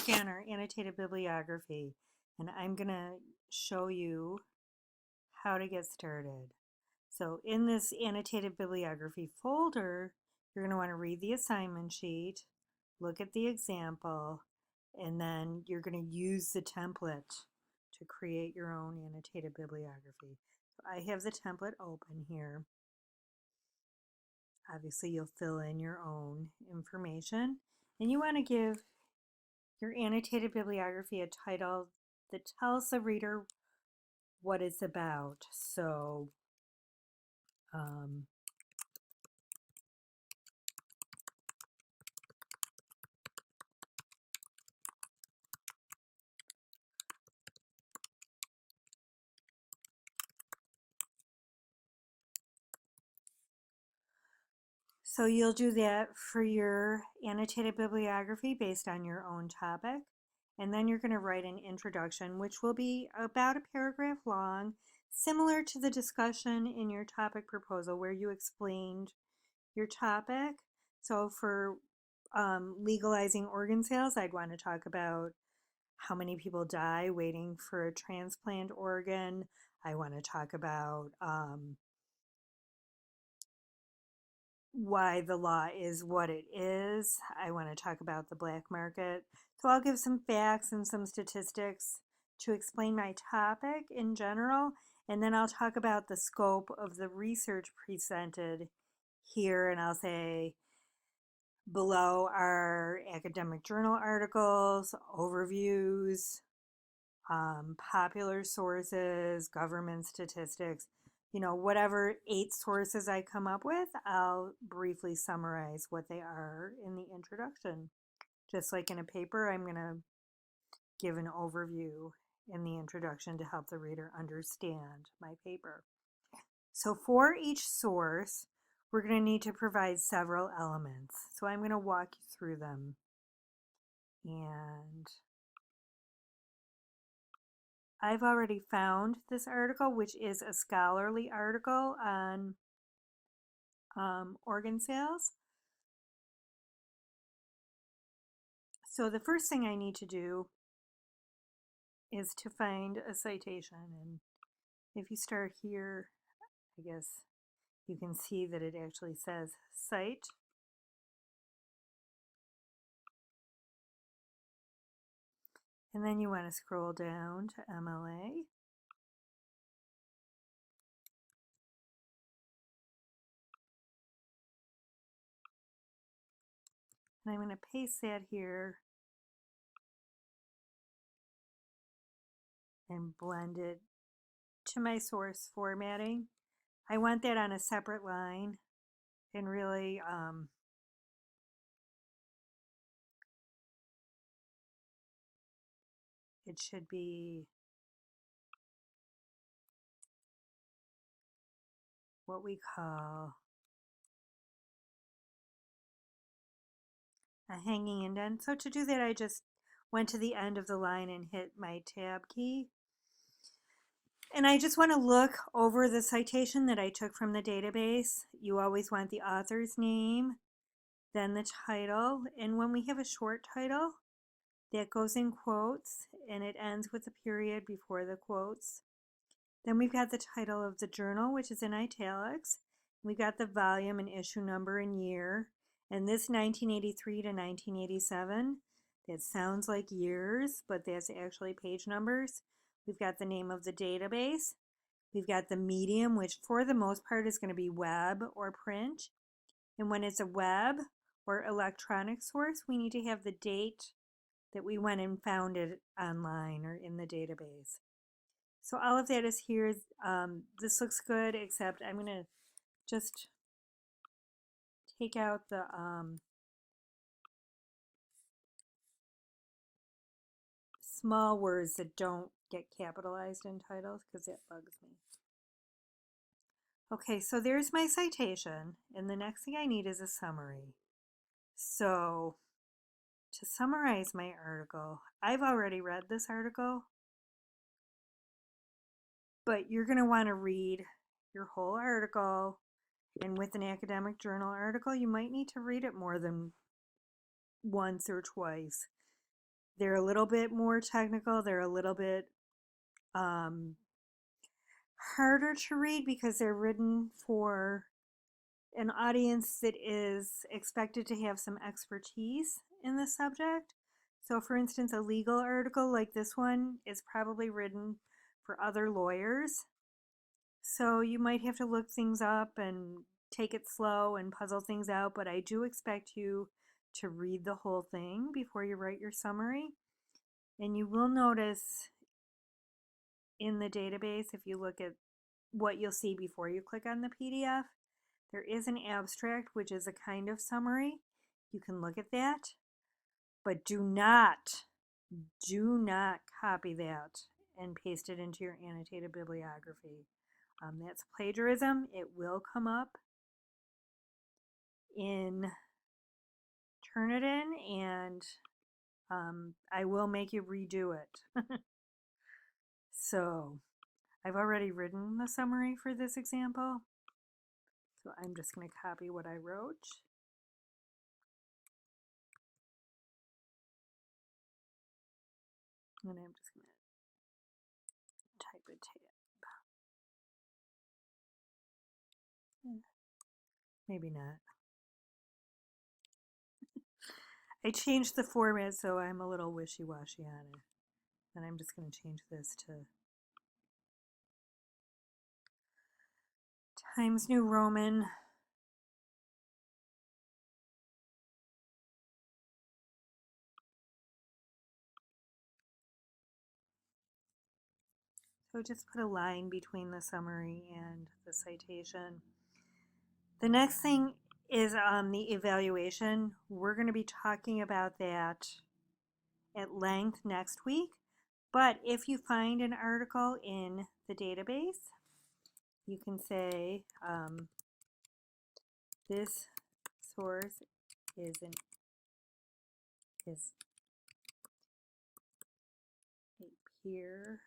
working on our annotated bibliography, and I'm going to show you how to get started. So in this annotated bibliography folder, you're going to want to read the assignment sheet, look at the example, and then you're going to use the template to create your own annotated bibliography. So I have the template open here. Obviously, you'll fill in your own information, and you want to give your annotated bibliography a title that tells the reader what it's about. So, um, so you'll do that for your annotated bibliography based on your own topic. And then you're going to write an introduction, which will be about a paragraph long, similar to the discussion in your topic proposal where you explained your topic. So for legalizing organ sales, I'd want to talk about how many people die waiting for a transplant organ. I want to talk about why the law is what it is. I want to talk about the black market. So I'll give some facts and some statistics to explain my topic in general, and then I'll talk about the scope of the research presented here, and I'll say below are academic journal articles, overviews, popular sources, government statistics, whatever 8 sources I come up with, I'll briefly summarize what they are in the introduction. Just like in a paper, I'm going to give an overview in the introduction to help the reader understand my paper. So for each source, we're going to need to provide several elements. So I'm going to walk you through them. And I've already found this article, which is a scholarly article on organ sales. So the first thing I need to do is to find a citation. And if you start here, I guess you can see that it actually says cite. And then you want to scroll down to MLA. And I'm going to paste that here and blend it to my source formatting. I want that on a separate line, and really it should be what we call a hanging indent. So to do that, I just went to the end of the line and hit my tab key. And I just want to look over the citation that I took from the database. You always want the author's name, then the title. And when we have a short title, that goes in quotes and it ends with a period before the quotes. Then we've got the title of the journal, which is in italics. We've got the volume and issue number and year. And this 1983 to 1987, that sounds like years, but that's actually page numbers. We've got the name of the database. We've got the medium, which for the most part is going to be web or print. And when it's a web or electronic source, we need to have the date that we went and found it online or in the database. So all of that is here. This looks good, except I'm going to just take out the small words that don't get capitalized in titles because that bugs me. Okay, so there's my citation, and the next thing I need is a summary. So to summarize my article, I've already read this article, but you're going to want to read your whole article, and with an academic journal article, you might need to read it more than once or twice. They're a little bit more technical. They're a little bit um, harder to read because they're written for an audience that is expected to have some expertise in the subject. So, for instance, a legal article like this one is probably written for other lawyers. So, you might have to look things up and take it slow and puzzle things out, but I do expect you to read the whole thing before you write your summary. And you will notice in the database, if you look at what you'll see before you click on the PDF, there is an abstract, which is a kind of summary. You can look at that, but do not copy that and paste it into your annotated bibliography. That's plagiarism. It will come up in Turnitin, and I will make you redo it. So I've already written the summary for this example, so I'm just going to copy what I wrote. And I'm just going to type a tab. Maybe not. I changed the format, so I'm a little wishy-washy on it. And I'm just going to change this to Times New Roman. So just put a line between the summary and the citation. The next thing is the evaluation. We're going to be talking about that at length next week. But if you find an article in the database, you can say this source is a peer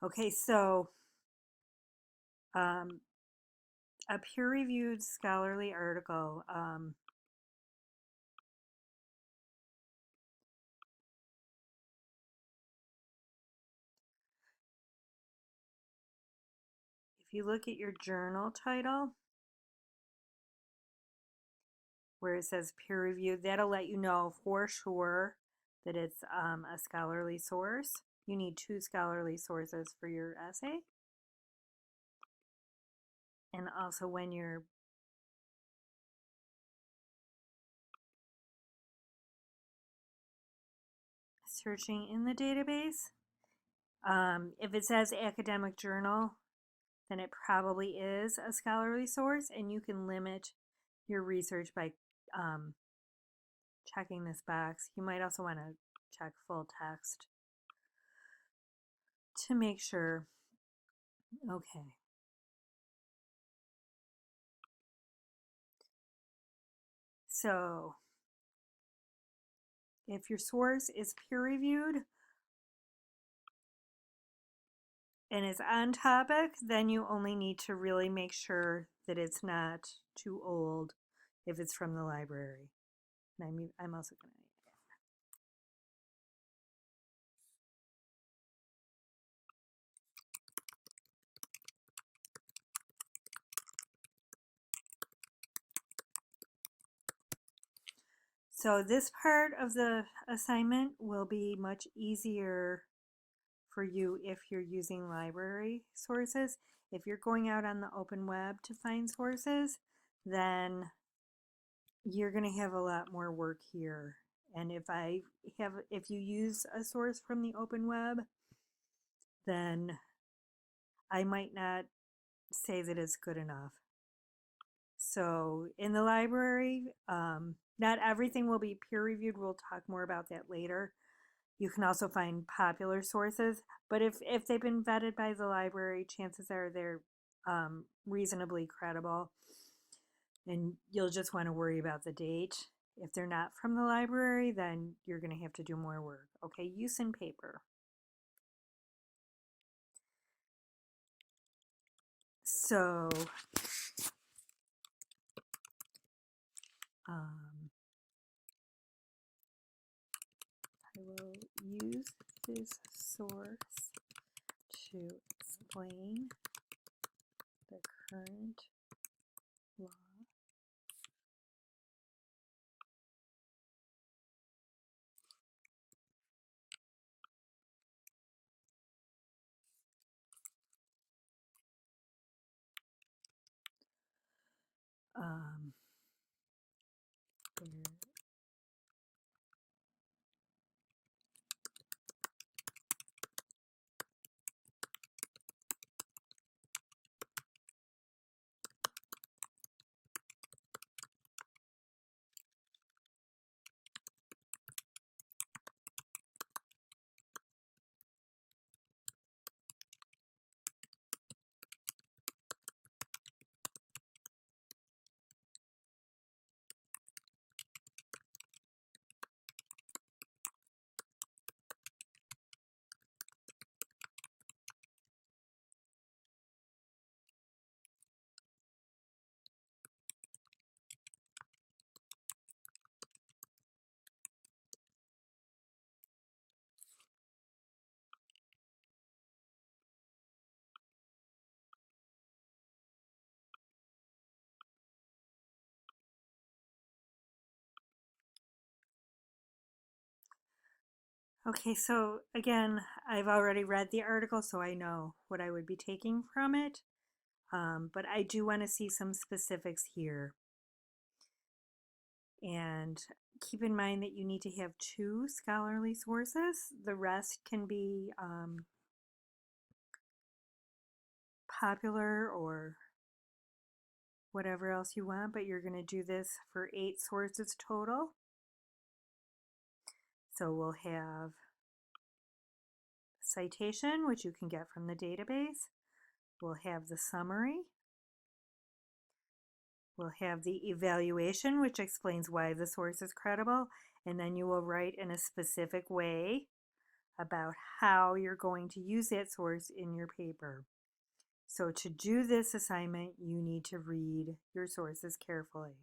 Okay, so a peer-reviewed scholarly article. If you look at your journal title, where it says peer-reviewed, that'll let you know for sure that it's a scholarly source. You need 2 scholarly sources for your essay. And also when you're searching in the database, if it says academic journal, then it probably is a scholarly source, and you can limit your research by checking this box. You might also want to check full text to make sure. Okay. So if your source is peer-reviewed and is on topic, then you only need to really make sure that it's not too old if it's from the library. And I'm also going to So this part of the assignment will be much easier for you if you're using library sources. If you're going out on the open web to find sources, then you're going to have a lot more work here. And if you use a source from the open web, then I might not say that it's good enough. So in the library, not everything will be peer reviewed. We'll talk more about that later. You can also find popular sources, but if they've been vetted by the library, chances are they're reasonably credible. And you'll just want to worry about the date. If they're not from the library, then you're going to have to do more work. Okay, use in paper. So, I will use this source to explain the current law. There Okay, so again, I've already read the article, so I know what I would be taking from it. But I do want to see some specifics here. And keep in mind that you need to have 2 scholarly sources. The rest can be popular or whatever else you want, but you're going to do this for 8 sources total. So we'll have citation, which you can get from the database. We'll have the summary. We'll have the evaluation, which explains why the source is credible. And then you will write in a specific way about how you're going to use that source in your paper. So to do this assignment, you need to read your sources carefully.